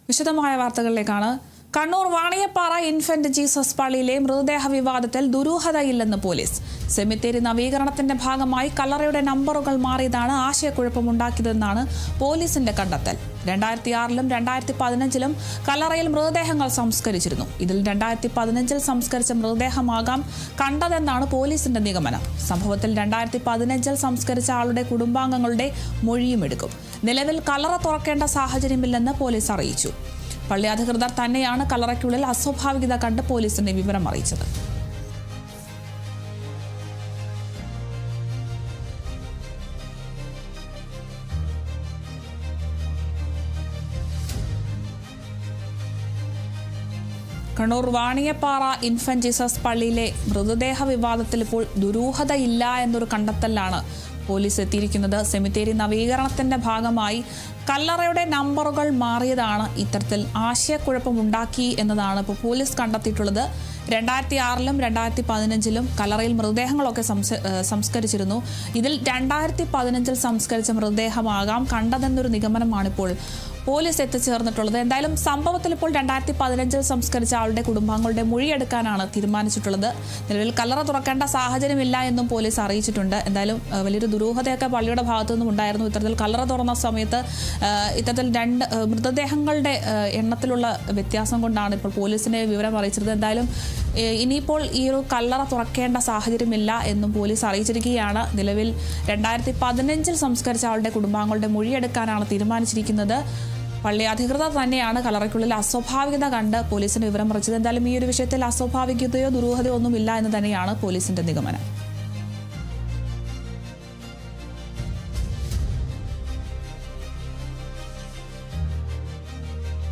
വിശദമായ വാർത്തകളിലേക്കാണ്. Kannur Vaniyappara infant Jesus പള്ളിയിലെ മൃതദേഹ വിവാദത്തിൽ ദുരൂഹതയില്ലെന്ന് പോലീസ്. സെമിത്തേരി നവീകരണത്തിന്റെ ഭാഗമായി കല്ലറയുടെ നമ്പറുകൾ മാറിയതാണ് ആശയക്കുഴപ്പമുണ്ടാക്കിയതെന്നാണ് പോലീസിന്റെ കണ്ടെത്തൽ. 2006-ലും 2015-ലും കല്ലറയിൽ മൃതദേഹങ്ങൾ സംസ്കരിച്ചിരുന്നു. ഇതിൽ 2015-ൽ സംസ്കരിച്ച മൃതദേഹമാകാം കണ്ടതെന്നാണ് പോലീസിന്റെ നിഗമനം. സംഭവത്തിൽ 2015-ൽ സംസ്കരിച്ച ആളുടെ കുടുംബാംഗങ്ങളുടെ മൊഴിയും എടുക്കും. നിലവിൽ കല്ലറ തുറക്കേണ്ട സാഹചര്യമില്ലെന്ന് പോലീസ് അറിയിച്ചു. പള്ളി അധികൃതർ തന്നെയാണ് കല്ലറയ്ക്കുള്ളിൽ അസ്വാഭാവികത കണ്ട് പോലീസിനെ വിവരം അറിയിച്ചത്. കണ്ണൂർ വാണിയപ്പാറ ഇൻഫന്റ് ജീസസ് പള്ളിയിലെ മൃതദേഹ വിവാദത്തിൽ ഇപ്പോൾ ദുരൂഹതയില്ല എന്നൊരു കണ്ടെത്തലാണ് പോലീസ് എത്തിയിരിക്കുന്നത്. സെമിത്തേരി നവീകരണത്തിന്റെ ഭാഗമായി കല്ലറയുടെ നമ്പറുകൾ മാറിയതാണ് ഇത്തരത്തിൽ ആശയക്കുഴപ്പമുണ്ടാക്കി എന്നതാണ് ഇപ്പോൾ പോലീസ് കണ്ടെത്തിയിട്ടുള്ളത്. 2006-ലും 2015-ലും കല്ലറയിൽ മൃതദേഹങ്ങളൊക്കെ സംസ്കരിച്ചിരുന്നു. ഇതിൽ 2015-ൽ സംസ്കരിച്ച മൃതദേഹമാകാം കണ്ടതെന്നൊരു നിഗമനമാണിപ്പോൾ പോലീസ് എത്തിച്ചേർന്നിട്ടുള്ളത്. എന്തായാലും സംഭവത്തിൽ ഇപ്പോൾ 2015-ൽ സംസ്കരിച്ച ആളുടെ കുടുംബാംഗങ്ങളുടെ മൊഴിയെടുക്കാനാണ് തീരുമാനിച്ചിട്ടുള്ളത്. നിലവിൽ കല്ലറ തുറക്കേണ്ട സാഹചര്യമില്ല എന്നും പോലീസ് അറിയിച്ചിട്ടുണ്ട്. എന്തായാലും വലിയൊരു ദുരൂഹതയൊക്കെ പള്ളിയുടെ ഭാഗത്തു നിന്നും ഉണ്ടായിരുന്നു. ഇത്തരത്തിൽ കല്ലറ തുറന്ന സമയത്ത് ഇത്തരത്തിൽ 2 മൃതദേഹങ്ങളുടെ എണ്ണത്തിലുള്ള വ്യത്യാസം കൊണ്ടാണ് ഇപ്പോൾ പോലീസിനെ വിവരം അറിയിച്ചത്. എന്തായാലും ഇനിയിപ്പോൾ ഈ ഒരു കല്ലറ തുറക്കേണ്ട സാഹചര്യമില്ല എന്നും പോലീസ് അറിയിച്ചിരിക്കുകയാണ്. നിലവിൽ 2015-ൽ സംസ്കരിച്ച ആളുടെ കുടുംബാംഗങ്ങളുടെ മൊഴിയെടുക്കാനാണ് തീരുമാനിച്ചിരിക്കുന്നത്. പള്ളി അധികൃതർ തന്നെയാണ് കല്ലറയ്ക്കുള്ളിൽ അസ്വാഭാവികത കണ്ട് പോലീസിന് വിവരം അറിയിച്ചത്. എന്തായാലും ഈ ഒരു വിഷയത്തിൽ അസ്വാഭാവികതയോ ദുരൂഹതയോ ഒന്നുമില്ല എന്ന് തന്നെയാണ് പോലീസിന്റെ നിഗമനം.